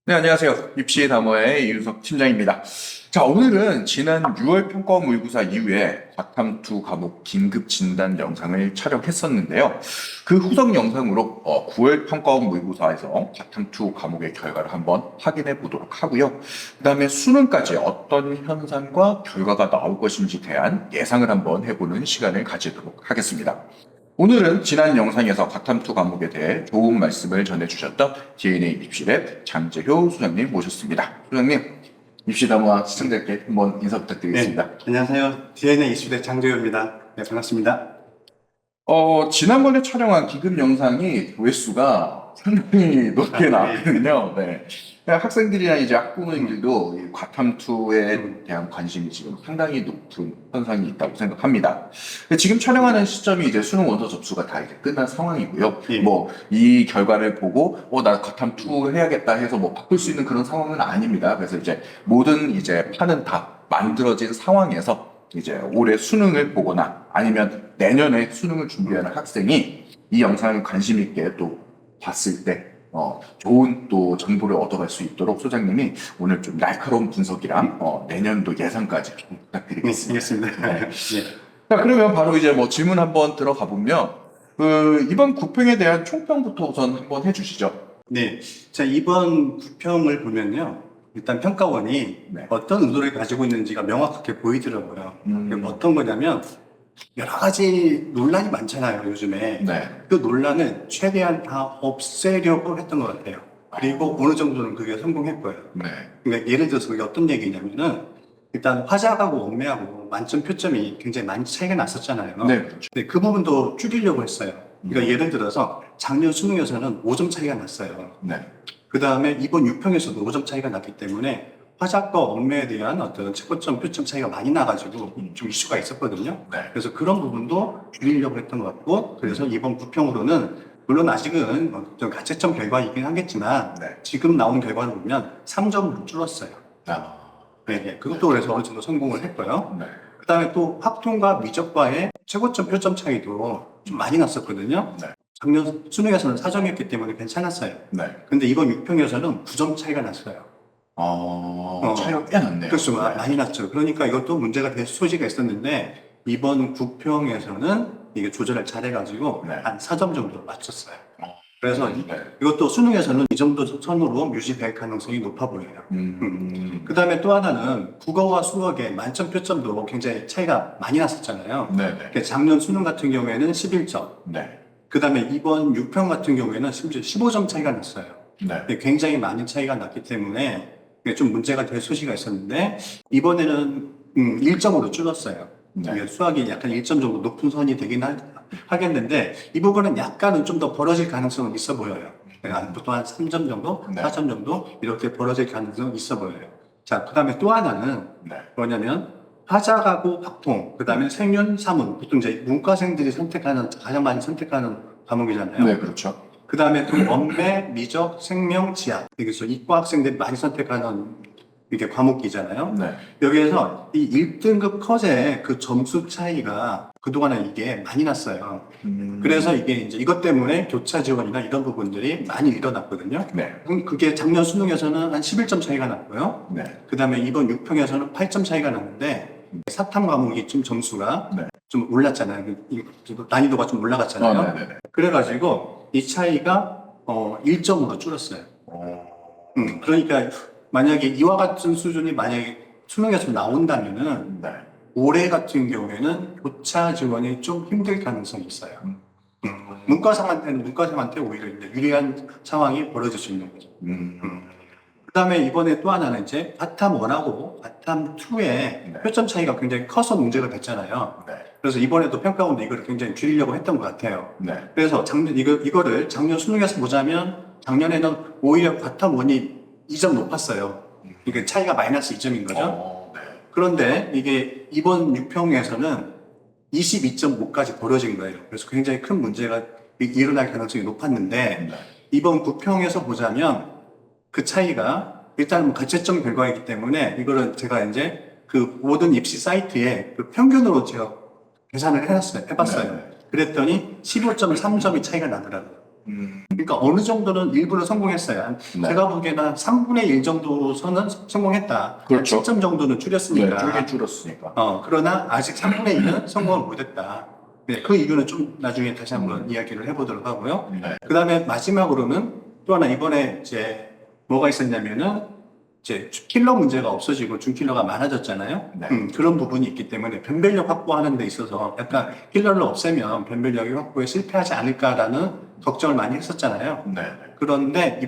네, 안녕하세요. 입시 다모의 이윤석 팀장입니다. 자, 오늘은 지난 6월 평가 모의고사 이후에 과탐2 과목 긴급 진단 영상을 촬영했었는데요. 그 후속 영상으로 9월 평가 모의고사에서 과탐2 과목의 결과를 한번 확인해 보도록 하고요. 그 다음에 수능까지 어떤 현상과 결과가 나올 것인지 대한 예상을 한번 해보는 시간을 가지도록 하겠습니다. 오늘은 지난 영상에서 과탐2 과목에 대해 좋은 말씀을 전해주셨던 DNA 입시랩 장재효 소장님 모셨습니다. 소장님, 입시담화 시청자께 한번 인사 부탁드리겠습니다. 네, 안녕하세요. DNA 이슈대 장조효입니다. 네, 반갑습니다. 지난번에 촬영한 기급 영상이 조회수가 상당히 높게 나왔거든요. 네. 학생들이나 이제 학부모님들도 이 과탐2에 대한 관심이 지금 상당히 높은 현상이 있다고 생각합니다. 근데 지금 촬영하는 시점이 이제 수능 원서 접수가 다 이제 끝난 상황이고요. 예. 뭐, 이 결과를 보고, 나 과탐2 해야겠다 해서 뭐 바꿀 수 있는 그런 상황은 아닙니다. 그래서 이제 모든 이제 판은 다 만들어진 상황에서 이제 올해 수능을 보거나 아니면 내년에 수능을 준비하는 학생이 이 영상을 관심 있게 또 봤을 때 좋은 또 정보를 얻어갈 수 있도록 소장님이 오늘 좀 날카로운 분석이랑 내년도 예상까지 좀 부탁드리겠습니다. 알겠습니다. 네. 예. 자, 그러면 바로 이제 뭐 질문 한번 들어가 보면 이번 구평에 대한 총평부터 우선 한번 해주시죠. 네. 자, 이번 구평을 보면요. 일단 평가원이 네. 어떤 의도를 가지고 있는지가 명확하게 보이더라고요. 음. 어떤 거냐면, 여러 가지 논란이 많잖아요, 요즘에. 네. 그 논란을 최대한 다 없애려고 했던 것 같아요. 그리고 어느 정도는 그게 성공했고요. 네. 그러니까 예를 들어서 그게 어떤 얘기냐면은, 일단 화작하고 원매하고 만점 표점이 굉장히 많이 차이가 났었잖아요. 네, 그렇죠. 근데 그 부분도 줄이려고 했어요. 그러니까 음. 예를 들어서 작년 수능에서는 5점 차이가 났어요. 네. 그 다음에 이번 6평에서도 5점 차이가 났기 때문에 화작과 원매에 대한 어떤 최고점 표점 차이가 많이 나가지고 좀 이슈가 있었거든요. 네. 그래서 그런 부분도 줄이려고 했던 것 같고, 그래서 이번 9평으로는 물론 아직은 좀 가채점 결과이긴 하겠지만 네. 지금 나온 결과를 보면 3점으로 줄었어요. 아. 네, 그것도 그래서 어느 정도 성공을 했고요. 네. 그 다음에 또 확통과 미적과의 최고점 표점 차이도 좀 많이 났었거든요. 네. 작년 수능에서는 4점이었기 때문에 괜찮았어요. 네. 근데 이번 6평에서는 9점 차이가 났어요. 차이가 꽤 났네요. 그렇죠. 네. 많이 났죠. 그러니까 이것도 문제가 될 소지가 있었는데 이번 9평에서는 이게 조절을 잘해가지고 네. 한 4점 정도 맞췄어요. 어. 그래서 네. 이것도 수능에서는 이 정도 선으로 유지될 가능성이 높아 보여요. 그 다음에 또 하나는 국어와 수학의 만점 표점도 굉장히 차이가 많이 났었잖아요. 네네. 그러니까 작년 수능 같은 경우에는 11점. 네. 그 다음에 이번 6평 같은 경우에는 심지어 15점 차이가 났어요. 네. 굉장히 많은 차이가 났기 때문에 이게 좀 문제가 될 소지가 있었는데 이번에는 1점으로 줄었어요. 네. 이게 수학이 약간 1점 정도 높은 선이 되긴 하겠는데 이 부분은 약간은 좀 더 벌어질 가능성은 있어 보여요. 그러니까 보통 한 3점 정도, 네. 4점 정도 이렇게 벌어질 가능성은 있어 보여요. 자, 그 다음에 또 하나는 네. 뭐냐면 화작하고 확통, 그 다음에 생윤, 사문, 보통 이제 문과생들이 선택하는 가장 많이 선택하는 과목이잖아요. 네, 그렇죠. 그 다음에 또 원매, 미적, 생명, 지학. 그래서 이과 학생들이 많이 선택하는 이게 과목이잖아요. 네. 여기에서 이 1등급 컷의 그 점수 차이가 그동안에 이게 많이 났어요. 그래서 이게 이제 이것 때문에 교차 지원이나 이런 부분들이 많이 일어났거든요. 네. 그게 작년 수능에서는 한 11점 차이가 났고요. 네. 그 다음에 이번 6평에서는 8점 차이가 났는데 사탐 과목이 좀 점수가 네. 좀 올랐잖아요. 난이도가 좀 올라갔잖아요. 네네네. 그래가지고 이 차이가 1점으로 줄었어요. 그러니까 만약에 이와 같은 수준이 만약에 수능에서 나온다면은 네. 올해 같은 경우에는 교차 지원이 좀 힘들 가능성이 있어요. 음. 문과생한테 오히려 이제 유리한 상황이 벌어질 수 있는 거죠. 그 다음에 이번에 또 하나는 이제 바탐 1하고 바탐 2의 네. 표점 차이가 굉장히 커서 문제가 됐잖아요. 네. 그래서 이번에도 평가원도 이거를 굉장히 줄이려고 했던 것 같아요. 네. 그래서 이거를 작년 수능에서 보자면 작년에는 오히려 바탐 1이 2점 높았어요. 이게 차이가 마이너스 2점인 거죠. 네. 그런데 이게 이번 6평에서는 22.5까지 벌어진 거예요. 그래서 굉장히 큰 문제가 일어날 가능성이 높았는데 네. 이번 9평에서 보자면 그 차이가 일단 뭐 가채점 결과이기 때문에 이거를 제가 이제 그 모든 입시 사이트에 그 평균으로 제가 계산을 해봤어요. 네. 그랬더니 15.3점이 차이가 나더라고요. 그러니까 어느 정도는 일부러 성공했어요. 네. 제가 보기에는 한 3분의 1 정도 선은 성공했다. 그렇죠. 10점 정도는 줄였으니까. 줄긴 줄었으니까. 그러나 아직 3분의 1은 성공을 못했다. 네, 그 이유는 좀 나중에 다시 한번 이야기를 해보도록 하고요. 네. 그 다음에 마지막으로는 또 하나 이번에 이제 뭐가 있었냐면은 이제 킬러 문제가 없어지고 준킬러가 많아졌잖아요. 네. 그런 부분이 있기 때문에 변별력 확보하는 데 있어서 약간 킬러를 없애면 변별력이 확보에 실패하지 않을까라는 걱정을 많이 했었잖아요. 네. 그런데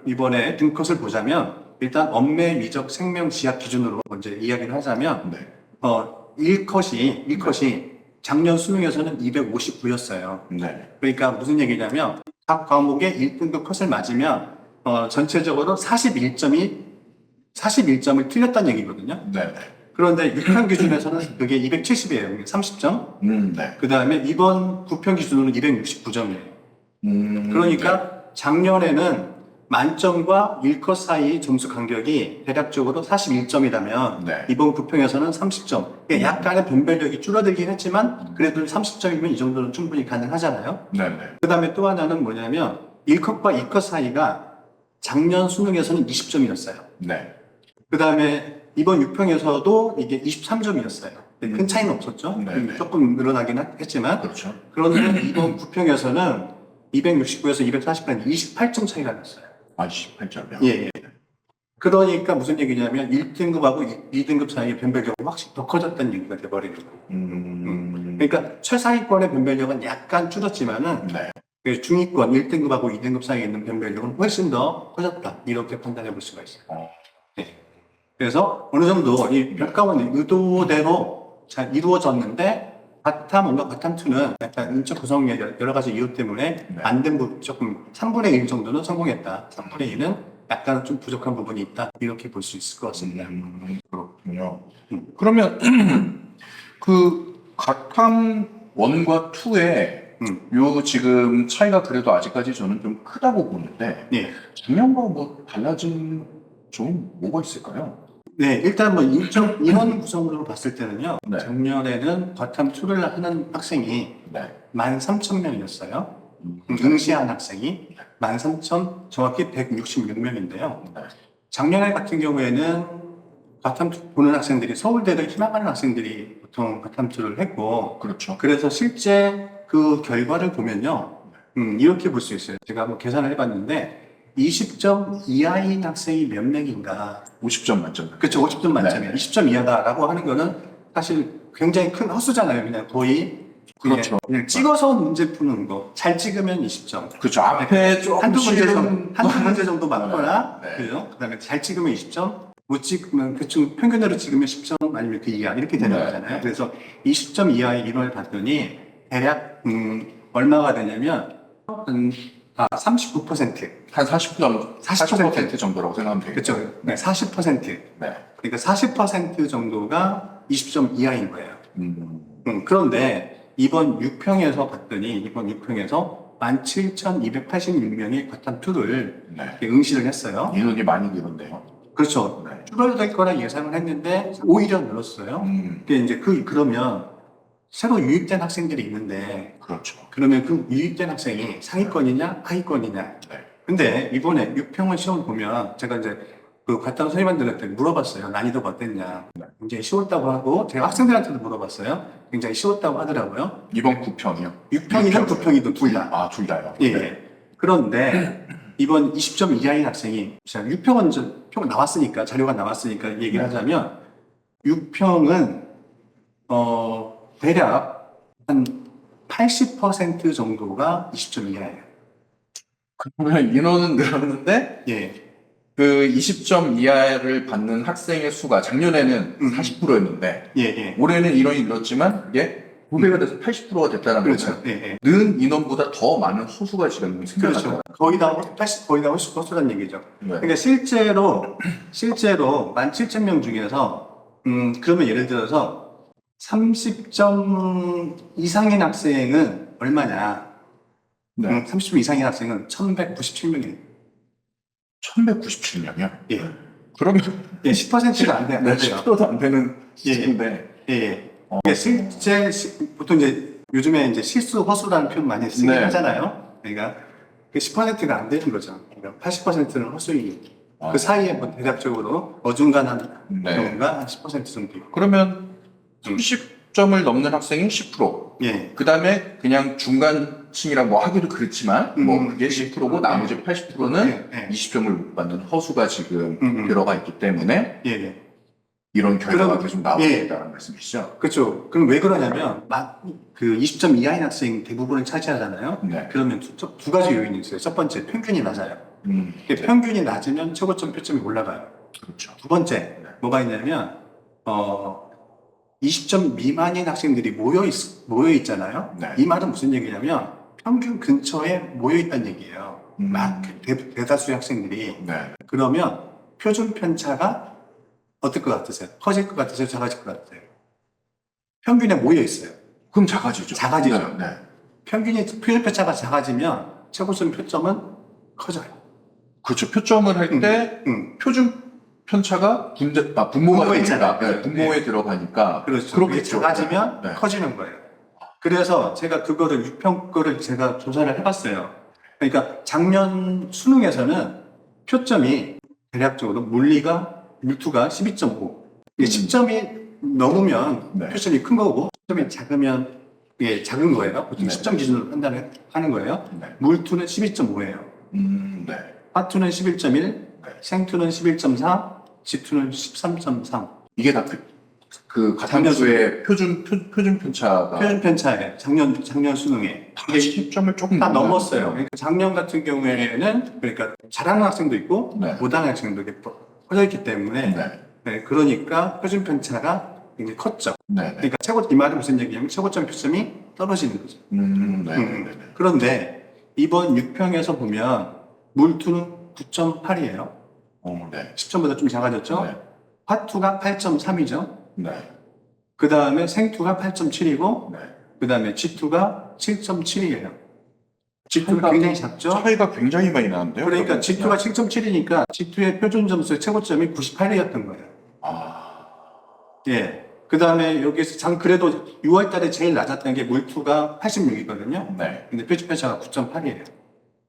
이번에 든컷을 보자면 일단 엄매 미적 생명 지약 기준으로 먼저 이야기를 하자면 네. 일컷이 작년 수능에서는 259였어요. 네. 그러니까 무슨 얘기냐면 각 과목에 1등급 컷을 맞으면 전체적으로 41점을 틀렸다는 얘기거든요. 네. 그런데 6편 기준에서는 그게 270이에요. 30점. 네. 그 다음에 이번 9편 기준으로는 269점이에요. 그러니까 작년에는 만점과 1컷 사이 점수 간격이 대략적으로 41점이라면 네. 이번 9평에서는 30점. 약간의 변별력이 줄어들긴 했지만 그래도 30점이면 이 정도는 충분히 가능하잖아요. 네. 네. 그 다음에 또 하나는 뭐냐면 1컷과 2컷 사이가 작년 수능에서는 20점이었어요. 네. 그 다음에 이번 6평에서도 이게 23점이었어요. 큰 차이는 없었죠. 네. 조금 늘어나긴 했지만. 그렇죠. 그런데 이번 9평에서는 269에서 240까지 28점 차이가 났어요. 18점이요. 예. 그러니까 무슨 얘기냐면 1등급하고 2등급 사이의 변별력이 확실히 더 커졌다는 얘기가 돼버리는 거예요. 그러니까 최상위권의 변별력은 약간 줄었지만은 네. 그 중위권 1등급하고 2등급 사이에 있는 변별력은 훨씬 더 커졌다. 이렇게 판단해 볼 수가 있어요. 네. 그래서 어느 정도 이 평가원의 의도대로 잘 이루어졌는데 과탐2는 약간 인적 구성의 여러 가지 이유 때문에 네. 안 된 부분 조금 3분의 1 정도는 성공했다. 3분의 1은 약간 좀 부족한 부분이 있다. 이렇게 볼 수 있을 것 같습니다. 그렇군요. 그러면 그 과탐 1과 2의 요 지금 차이가 그래도 아직까지 저는 좀 크다고 보는데 네. 작년과 뭐 달라진 좀 뭐가 있을까요? 네, 일단 뭐 인원 구성으로 봤을 때는요. 네. 작년에는 과탐2를 하는 학생이 네. 13,000명이었어요. 응시한 학생이 13,000, 정확히 166명인데요. 네. 작년에 같은 경우에는 과탐2 보는 학생들이 서울대를 희망하는 학생들이 보통 과탐2를 했고, 그렇죠. 그래서 실제 그 결과를 보면요. 이렇게 볼 수 있어요. 제가 한번 계산을 해봤는데, 20점 이하인 학생이 몇 명인가. 50점 만점. 그렇죠. 50점 만점이에요. 네. 20점 이하다라고 하는 거는 사실 굉장히 큰 헛수잖아요. 그냥 거의. 그렇죠. 그냥 찍어서 문제 푸는 거. 잘 찍으면 20점. 그렇죠. 앞에 한두 조금 문제 정도 맞거나, 네. 그죠? 그 다음에 잘 찍으면 20점, 못 찍으면 대충 평균으로 찍으면 10점 아니면 그 이하 이렇게 되는 네. 거잖아요. 그래서 20점 이하의 인원을 봤더니 대략 얼마가 되냐면 39%. 한 40점, 40% 정도라고 생각하면 되겠죠. 그렇죠. 네, 40%. 네. 그러니까 40% 정도가 20점 이하인 거예요. 그런데 이번 6평에서 봤더니 이번 6평에서 17,286명이 과탐2를 네. 응시를 했어요. 인원이 많이 늘었네요. 그렇죠. 네. 줄어들 거라 예상을 했는데 오히려 늘었어요. 근데 이제 그러면 새로 유입된 학생들이 있는데 그렇죠. 그러면 그 유입된 학생이 상위권이냐 하위권이냐. 네. 근데 이번에 6평원 시험을 보면 제가 이제 그 과탐 선생님들한테 물어봤어요. 난이도가 어땠냐. 굉장히 쉬웠다고 하고 제가 학생들한테도 물어봤어요. 굉장히 쉬웠다고 하더라고요. 이번 9평이요? 6평이든 9평이든 둘 다. 아, 둘 다요? 예. 네. 그런데 이번 20점 이하인 학생이 제가 6평은 표 나왔으니까 자료가 나왔으니까 얘기를 하자면 6평은 대략 한 80% 정도가 20점 이하예요. 그러면 인원은 늘었는데 예. 그 20점 이하를 받는 학생의 수가 작년에는 40%였는데 예. 올해는 인원이 늘었지만 이게 9배가 돼서 80%가 됐다는 그렇죠. 거죠. 예. 는 인원보다 더 많은 허수가 지금 생겨났죠. 그렇죠. 거의 다 80, 거의 다 허수란 얘기죠. 네. 그러니까 실제로 17,000명 중에서 그러면 예를 들어서 30점 이상인 학생은 얼마냐? 네. 30점 이상인 학생은 1,197명이에요. 1197명이요? 예. 그러면 예, 10%가 안 돼요. 네, 10%도 안 되는 예. 수인데 예. 그러니까 실제 보통 이제 요즘에 이제 실수 허수라는 표현 많이 쓰긴 네. 하잖아요. 그러니까 10%가 안 되는 거죠. 그러니까 80%는 헛수익. 아. 그 사이에 뭐 대략적으로 어중간한 네. 경우가 한 10% 정도 있고. 그러면 30점을 넘는 학생이 10%. 예. 그 다음에 그냥 중간층이라 뭐 하기도 그렇지만 뭐 그게 10%고 나머지 80%는 예. 20점을 못 받는 허수가 지금 음. 들어가 있기 때문에 예. 예. 이런 결과가 그럼- 계속 나오고 예. 있다는 말씀이시죠? 그렇죠. 그럼 왜 그러냐면 그 20점 이하인 학생이 대부분을 차지하잖아요. 네. 그러면 두 가지 요인이 있어요. 첫 번째, 평균이 낮아요. 네. 평균이 낮으면 최고점 표점이 올라가요. 그렇죠. 두 번째, 뭐가 있냐면 20점 미만인 학생들이 모여 있잖아요. 네. 이 말은 무슨 얘기냐면 평균 근처에 모여 있다는 얘기예요. 막 대다수의 학생들이. 네. 그러면 표준 편차가 어떨 것 같으세요? 커질 것 같으세요? 작아질 것 같으세요? 평균에 모여 있어요. 그럼 작아지죠. 작아지죠. 네. 표준 편차가 작아지면 최고점 표점은 커져요. 그렇죠. 표점을 할 때 표준 편차가 분모가 분모에 되니까, 있잖아요. 네, 분모에 들어가니까 그렇죠. 그렇겠죠. 작아지면 네. 커지는 거예요. 그래서 제가 그거를 6평 거를 제가 조사를 해봤어요. 그러니까 작년 수능에서는 표점이 대략적으로 물투가 12.5. 10점이 넘으면 네. 표점이 큰 거고 10점이 작으면 작은 거예요. 보통 네. 10점 기준으로 판단을 하는 거예요. 네. 물투는 12.5예요. 네. 화투는 11.1, 생투는 11.4, 지투는 13.3. 이게 다 그 가상수의 표준 편차가 표준 편차예요. 작년 수능에. 다 10점을 조금 다 넘는 넘었어요. 거예요. 그러니까 작년 같은 경우에는 그러니까 잘하는 학생도 있고 네. 못하는 학생도 이렇게 퍼져 있기 때문에 네. 네, 그러니까 표준 편차가 굉장히 컸죠. 네. 네. 그러니까 이 말은 무슨 얘기냐면 최고점 표점이 떨어지는 거죠. 네. 네. 그런데 이번 6평에서 보면 물투는 9.8이에요. 네. 10점보다 좀 작아졌죠. 네. 화투가 8.3이죠. 네. 그 다음에 생투가 8.7이고 네. 그 다음에 G2가 7.7이에요. G2가 차이가- 굉장히 작죠. 차이가 굉장히 많이 나는데요. 그러니까 G2가 7.7이니까 G2의 표준 점수의 최고점이 98이었던 거예요. 아, 예. 그 다음에 여기서 그래도 6월 달에 제일 낮았던 게 물투가 86이거든요. 네. 근데 표준 편차가 9.8이에요.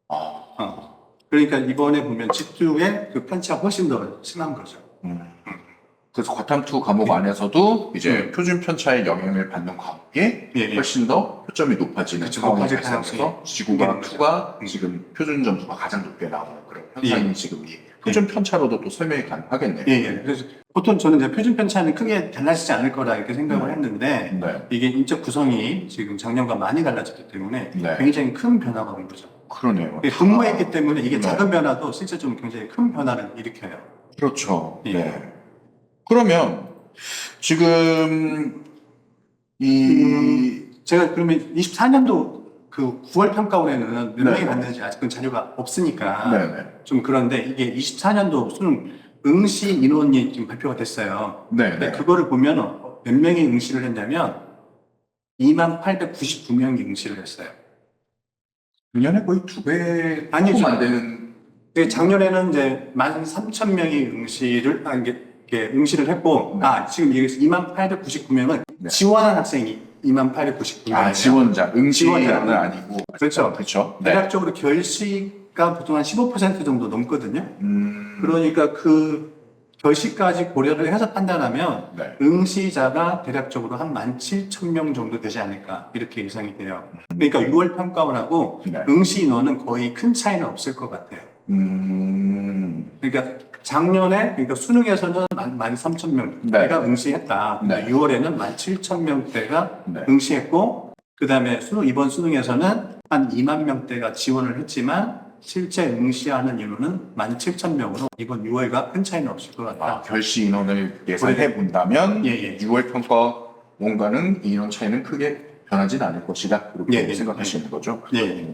아, 그러니까 이번에 보면 G2의 그 편차가 훨씬 더 심한 거죠. 그래서 과탐2 과목 안에서도 이제 표준 편차의 영향을 받는 과목이 예. 훨씬 더 표점이 높아지는 그쵸, 상황이 높아질 발생해서 가능성이 지구과 있는 2가 지금 표준 점수가 가장 높게 나오는 그런 현상이 예. 지금 이 표준 편차로도 또 설명이 가능하겠네요. 예. 그래서 보통 저는 이제 표준 편차는 크게 달라지지 않을 거라 이렇게 생각을 했는데 네. 이게 인적 구성이 지금 작년과 많이 달라졌기 때문에 네. 굉장히 큰 변화가 온 거죠. 그러네요. 분모했기 때문에 이게 네. 작은 변화도 실제 좀 굉장히 큰 변화를 일으켜요. 그렇죠. 예. 네. 그러면 지금 이 제가 그러면 24년도 그 9월 평가원에는 몇 네. 명이 받는지 아직은 자료가 없으니까 네네. 좀 그런데 이게 24년도 수능 응시 인원이 지금 발표가 됐어요. 네네. 근데 그거를 보면 몇 명이 응시를 했냐면 2899명이 응시를 했어요. 작년에 거의 2배 아니죠. 조금 안 되는. 근데 작년에는 이제 13,000명이 응시를 했고, 네. 지금 여기서 2899명은 네. 지원한 학생이 2899명이에요. 아, 지원자, 응시자는 지원자. 아니고. 그렇죠. 그렇죠. 네. 대략적으로 결시가 보통 한 15% 정도 넘거든요. 그러니까 그 결시까지 고려를 해서 판단하면 네. 응시자가 대략적으로 한 17,000명 정도 되지 않을까 이렇게 예상이 돼요. 그러니까 6월 평가원하고 네. 응시 인원은 거의 큰 차이는 없을 것 같아요. 그러니까 작년에 그러니까 수능에서는 13,000명대가 네. 응시했다. 네. 6월에는 17,000명대가 네. 응시했고 그다음에 이번 수능에서는 한 2만 명대가 지원을 했지만 실제 응시하는 인원은 17,000명으로 이번 6월과 큰 차이는 없을 것 같다. 결시 인원을 예상해 본다면 예. 6월 평가원과는 이 인원 차이는 크게 변하진 않을 것이다. 이렇게 예. 생각하시는 거죠. 예.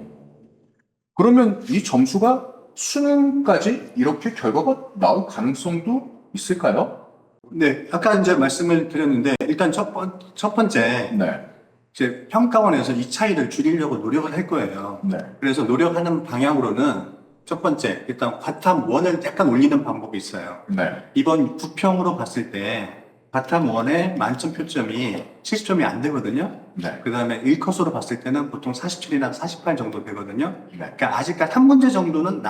그러면 이 점수가 수능까지 이렇게 결과가 나올 가능성도 있을까요? 네, 아까 이제 말씀을 드렸는데 일단 첫 번째 네. 이제 평가원에서 이 차이를 줄이려고 노력을 할 거예요. 네. 그래서 노력하는 방향으로는 첫 번째 일단 과탐 1을 약간 올리는 방법이 있어요. 네. 이번 9평으로 봤을 때 바텀 1의 만점 표점이 70점이 안 되거든요. 네. 그 다음에 1컷으로 봤을 때는 보통 47이나 48 정도 되거든요. 네. 그러니까 아직까지 한 문제 정도는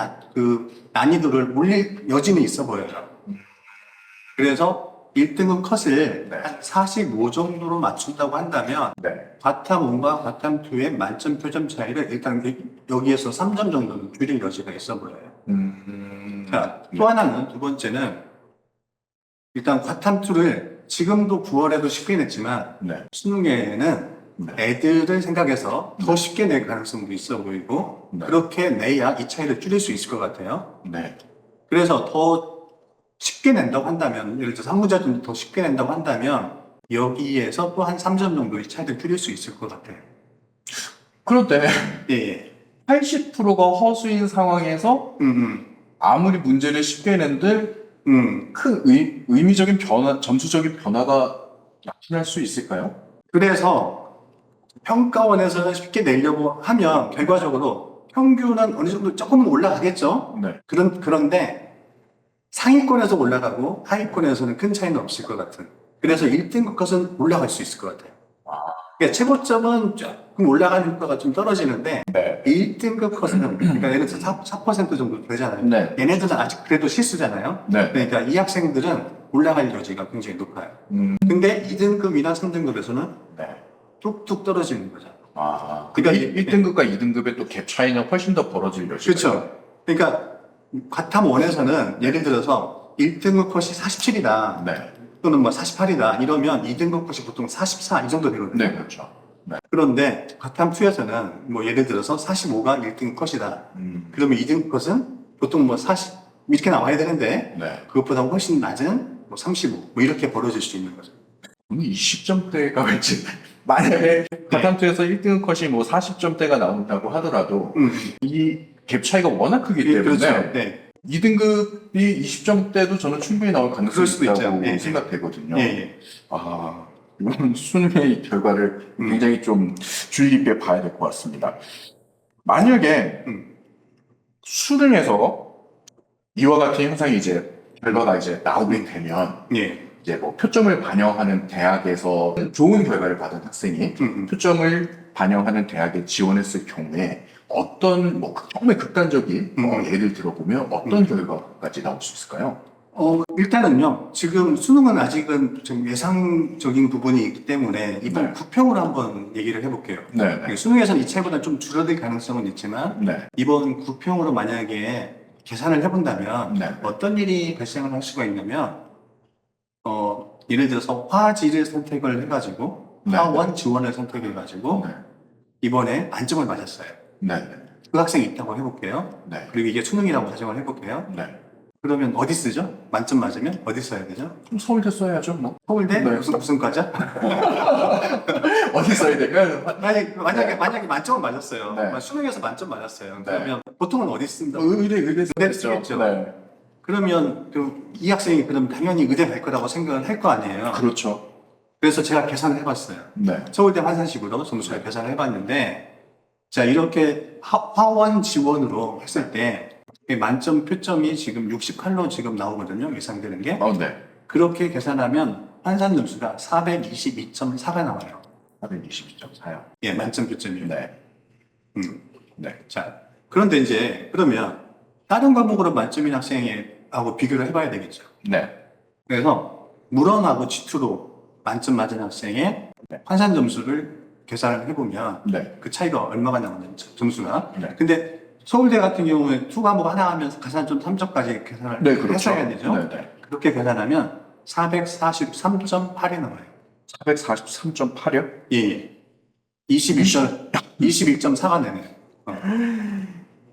난이도를 올릴 여지는 있어 보여요. 그래서 1등급 컷을 네. 한 45 정도로 맞춘다고 한다면 네. 바텀 1과 바텀 2의 만점 표점 차이를 일단 여기에서 3점 정도는 줄일 여지가 있어 보여요. 자, 또 하나는 두 번째는 일단 바텀 2를 지금도 9월에도 쉽게 냈지만 네. 수능에는 네. 애들을 생각해서 더 쉽게 낼 가능성도 있어 보이고 네. 그렇게 내야 이 차이를 줄일 수 있을 것 같아요. 네. 그래서 더 쉽게 낸다고 한다면 예를 들어서 한 문제 좀 더 쉽게 낸다고 한다면 여기에서 또 한 3점 정도 이 차이를 줄일 수 있을 것 같아요. 그런데 예, 예. 80%가 허수인 상황에서 아무리 문제를 쉽게 낸들 큰 의미적인 변화, 점수적인 변화가 나타날 수 있을까요? 그래서 평가원에서는 쉽게 내려고 하면 결과적으로 평균은 어느 정도 조금은 올라가겠죠. 네. 그런데 상위권에서 올라가고 하위권에서는 큰 차이는 없을 것 같은. 그래서 1등급 컷은 올라갈 수 있을 것 같아요. 그러니까 최고점은 조금 올라가는 효과가 좀 떨어지는데 네. 1등급 컷은 그러니까 예를 들어서 4% 정도 되잖아요. 네. 얘네들은 아직 그래도 실수잖아요. 네. 그러니까 이 학생들은 올라갈 여지가 굉장히 높아요. 근데 2등급이나 3등급에서는 네. 뚝뚝 떨어지는 거죠. 아, 그러니까 1등급과 2등급의 또 갭 차이는 훨씬 더 벌어질 여지가 그렇죠. 그러니까 과탐 1에서는 예를 들어서 1등급 컷이 47이다. 네. 또는 뭐 48이다. 이러면 2등급 컷이 보통 44 이 정도 되거든요. 네, 그렇죠. 네. 그런데 과탐 2에서는 뭐 예를 들어서 45가 1등급 컷이다. 그러면 2등급 컷은 보통 뭐 40 이렇게 나와야 되는데 네. 그것보다 훨씬 낮은 뭐 35 뭐 이렇게 벌어질 수 있는 거죠. 오늘 20점대가 왠지 만약에 가탐투에서 1등급 컷이 뭐 40점대가 나온다고 하더라도 이 갭 차이가 워낙 크기 때문에 그렇죠. 네. 2등급이 20점대도 저는 충분히 나올 가능성이 그럴 수도 있다고 있죠. 네. 생각되거든요. 예, 예. 아, 이건 수능의 결과를 굉장히 좀 주의 깊게 봐야 될 것 같습니다. 만약에 수능에서 이와 같은 현상이 이제 결과가 이제 나오게 되면 예. 이제 뭐 표점을 반영하는 대학에서 좋은 결과를 받은 학생이 표점을 반영하는 대학에 지원했을 경우에 어떤 뭐 정말 극단적인 예를 들어보면 어떤 결과까지 나올 수 있을까요? 일단은요, 지금 수능은 아직은 좀 예상적인 부분이 있기 때문에 이번 네. 구평으로 한번 얘기를 해볼게요. 네. 수능에서는 이 차이보다 좀 줄어들 가능성은 있지만, 네. 이번 구평으로 만약에 계산을 해본다면, 네. 어떤 일이 발생을 할 수가 있냐면, 예를 들어서 화지를 선택을 해가지고, 네. 화원 지원을 선택해가지고, 네. 이번에 만점을 맞았어요. 네. 그 학생이 있다고 해볼게요. 네. 그리고 이게 수능이라고 가정을 해볼게요. 네. 그러면 어디 쓰죠? 만점 맞으면 어디 써야 되죠? 그럼 서울대 써야죠, 뭐. 서울대? 네. 무슨 과자? 어디 써야 될까요? 만약에 만점을 맞았어요. 네. 수능에서 만점 맞았어요. 네. 그러면 보통은 어디 씁니다? 의대 쓰겠죠. 네. 그러면 이 학생이 그럼 당연히 의대 갈 거라고 생각을 할 거 아니에요. 그렇죠. 그래서 제가 계산을 해봤어요. 네. 서울대 환산식으로 점수를 계산을 해봤는데, 자, 이렇게 화원 지원으로 했을 때, 만점 표점이 지금 60칼로 지금 나오거든요. 예상되는 게. 네. 그렇게 계산하면 환산 점수가 422.4가 나와요. 422.4요. 예, 만점 표점이요. 네. 네. 자, 그런데 이제, 그러면, 다른 과목으로 만점인 학생하고 비교를 해봐야 되겠죠. 네. 그래서, 물원하고 G2로 만점 맞은 학생의 네. 환산 점수를 계산을 해보면, 네. 그 차이가 얼마가 나오는지, 점수가. 네. 근데, 서울대 같은 경우에 2과목 하나 하면서 가산점 3점까지 계산을 네, 그렇죠. 했어야 되죠. 네, 네. 그렇게 계산하면 443.8이 나와요. 443.8이요? 예. 21.4가 되네요.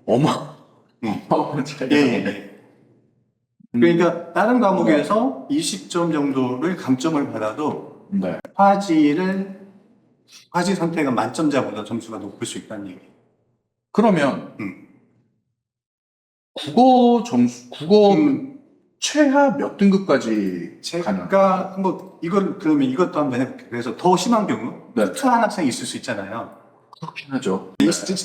어마. 예, 예. 그러니까 다른 과목에서 20점 정도를 감점을 받아도 네. 화지 선택은 만점자보다 점수가 높을 수 있다는 얘기예요. 그러면 국어 최하 몇 등급까지 가능? 제가 그러면 이것도 한번 해볼게요. 그래서 더 심한 경우 네. 투한 학생이 있을 수 있잖아요. 그렇긴 하죠.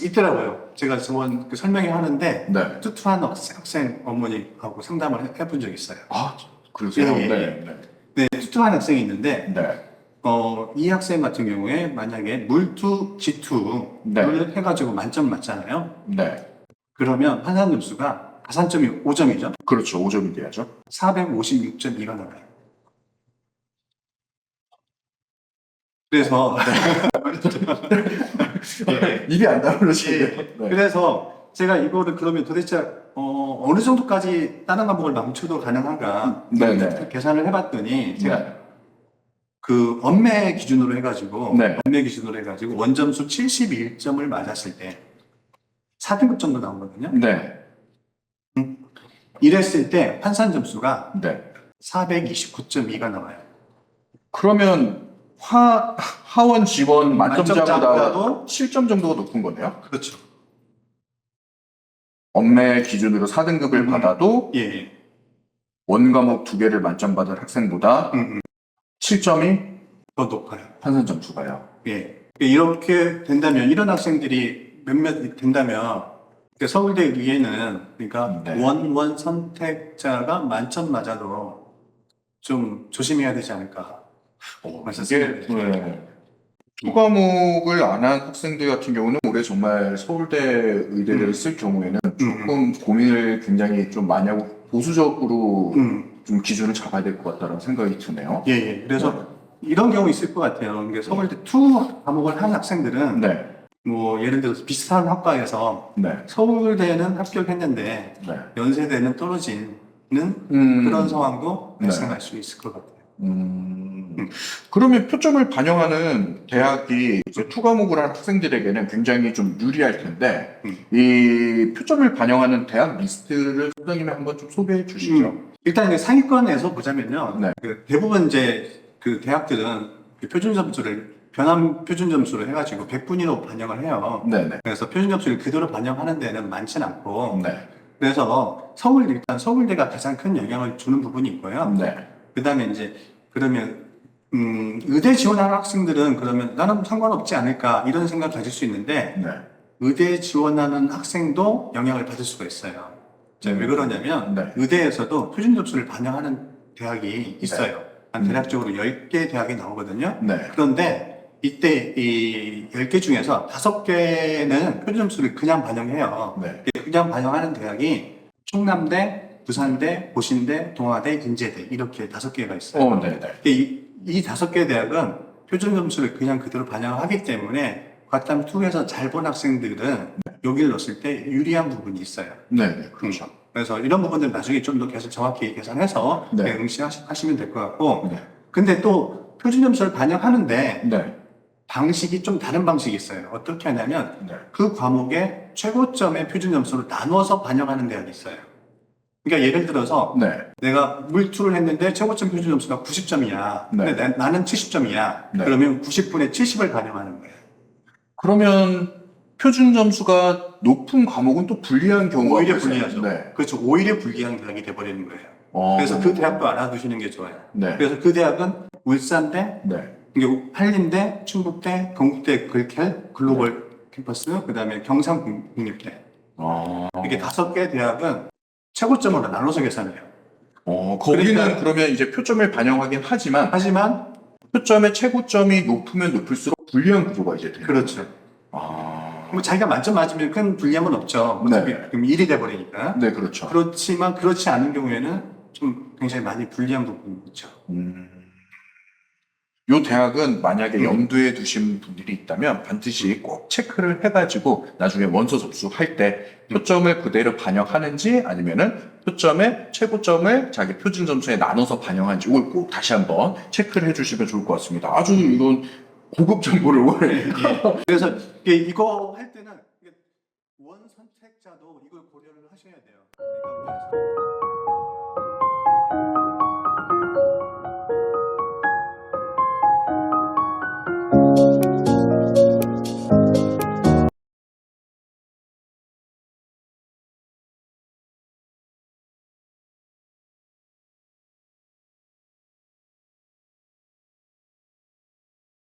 있더라고요. 제가 저번 설명회 하는데 네. 투투한 학생 어머니하고 상담을 해본 적이 있어요. 아, 그러세요? 예, 예. 네. 네. 네, 투투한 학생이 있는데 네. 이 학생 같은 경우에 만약에 물투, 지투를 네. 해가지고 만점 맞잖아요. 네. 그러면 판산 점수가 가산점이 5점이죠. 그렇죠. 5점이 돼야죠. 456.2가 나와요. 그래서 입이 안 다물으시네요. 네. 그래서 제가 이거를 그러면 도대체 어느 정도까지 다른 과목을 망쳐도 가능한가 네네. 계산을 해봤더니 제가 네. 그 엄매 기준으로 해가지고 네. 원점수 71점을 맞았을 때 4등급 정도 나오거든요. 네. 이랬을 때 환산 점수가 네. 429.2가 나와요. 그러면 하원 지원 만점자보다 만점자보다도 7점 정도가 높은 거네요. 그렇죠. 엄매 기준으로 4등급을 받아도 예. 원 과목 2개를 만점 받은 학생보다 7점이 더 높아요. 환산 점수가요. 예. 이렇게 된다면 이런 학생들이 몇몇 된다면 서울대 위에는 그러니까 네. 원 선택자가 만점 맞아도 좀 조심해야 되지 않을까. 이게 두 과목을 안 한 학생들 같은 경우는 올해 정말 서울대 의대를 쓸 경우에는 조금 고민을 굉장히 좀 많이 하고 보수적으로 좀 기준을 잡아야 될 것 같다는 생각이 드네요. 예, 예. 그래서 이런 경우 있을 것 같아요. 그러니까 서울대 투 과목을 한 학생들은 네. 뭐 예를 들어서 비슷한 학과에서 네. 서울대는 합격했는데 네. 연세대는 떨어지는 그런 상황도 네. 발생할 수 있을 것 같아요. 그러면 표점을 반영하는 대학이 이제 투 과목을 한 학생들에게는 굉장히 좀 유리할 텐데 이 표점을 반영하는 대학 리스트를 소장님이 한번 좀 소개해 주시죠. 일단 이제 상위권에서 보자면요. 네. 그 대부분 이제 그 대학들은 그 표준 점수를 변환 표준 점수로 해가지고 100분위로 반영을 해요. 네네. 그래서 표준 점수를 그대로 반영하는 데는 많지는 않고 네. 그래서 일단 서울대가 가장 큰 영향을 주는 부분이 있고요. 네. 그 다음에 이제 그러면 의대 지원하는 학생들은 그러면 나는 상관없지 않을까 이런 생각 가질 수 있는데 네. 의대 지원하는 학생도 영향을 받을 수가 있어요. 왜 그러냐면 네. 의대에서도 표준 점수를 반영하는 대학이 있어요. 한 대략적으로 10개 대학이 나오거든요. 네. 그런데 이때 이 10개 중에서 5개는 표준 점수를 그냥 반영해요. 네. 그냥 반영하는 대학이 충남대, 부산대, 고신대, 동아대, 인제대 이렇게 5개가 있어요. 네네. 이 5개 대학은 표준 점수를 그냥 그대로 반영하기 때문에 과탐 2에서 잘 본 학생들은 여기를 넣었을 때 유리한 부분이 있어요. 네네. 그렇죠. 그래서 이런 부분들 나중에 좀 더 정확히 계산해서 네. 응시하시면 될 것 같고 네. 근데 또 표준 점수를 반영하는데 네. 방식이 좀 다른 방식이 있어요. 어떻게 하냐면 네. 그 과목의 최고점의 표준 점수로 나눠서 반영하는 대학이 있어요. 그러니까 예를 들어서 네. 내가 물투를 했는데 최고점 표준 점수가 90점이야. 네. 근데 나는 70점이야. 네. 그러면 90분의 70을 반영하는 거예요. 그러면 표준 점수가 높은 과목은 또 불리한 경우가 오히려 있어요. 불리하죠. 네. 그렇죠. 오히려 불리한 대학이 돼버리는 거예요. 그래서 그 대학도 알아두시는 게 좋아요. 네. 그래서 그 대학은 울산대, 네. 한림대, 충북대, 건국대, 글켈, 글로벌 캠퍼스, 그 다음에 경상국립대. 이게 5개 대학은 최고점으로 나눠서 계산해요. 거기는 그러니까- 그러면 이제 표점을 반영하긴 하지만 하지만 표점의 최고점이 높으면 높을수록 불리한 구조가 이제 돼요. 그렇죠. 뭐 자기가 만점 맞으면 큰 불리함은 없죠. 어차피 네. 그럼 1이 돼버리니까. 네, 그렇죠. 그렇지만 그렇지 않은 경우에는 좀 굉장히 많이 불리한 부분이 있죠. 요 대학은 만약에 염두에 두신 분들이 있다면 반드시 꼭 체크를 해가지고 나중에 원서 접수할 때 표점을 그대로 반영하는지 아니면은 표점의 최고점을 자기 표준 점수에 나눠서 반영하는지 이걸 꼭 다시 한번 체크를 해주시면 좋을 것 같습니다. 아주 이건 고급 정보를 오늘 그래서 이거 할 때는 원 선택자도 이걸 고려를 하셔야 돼요. 그러니까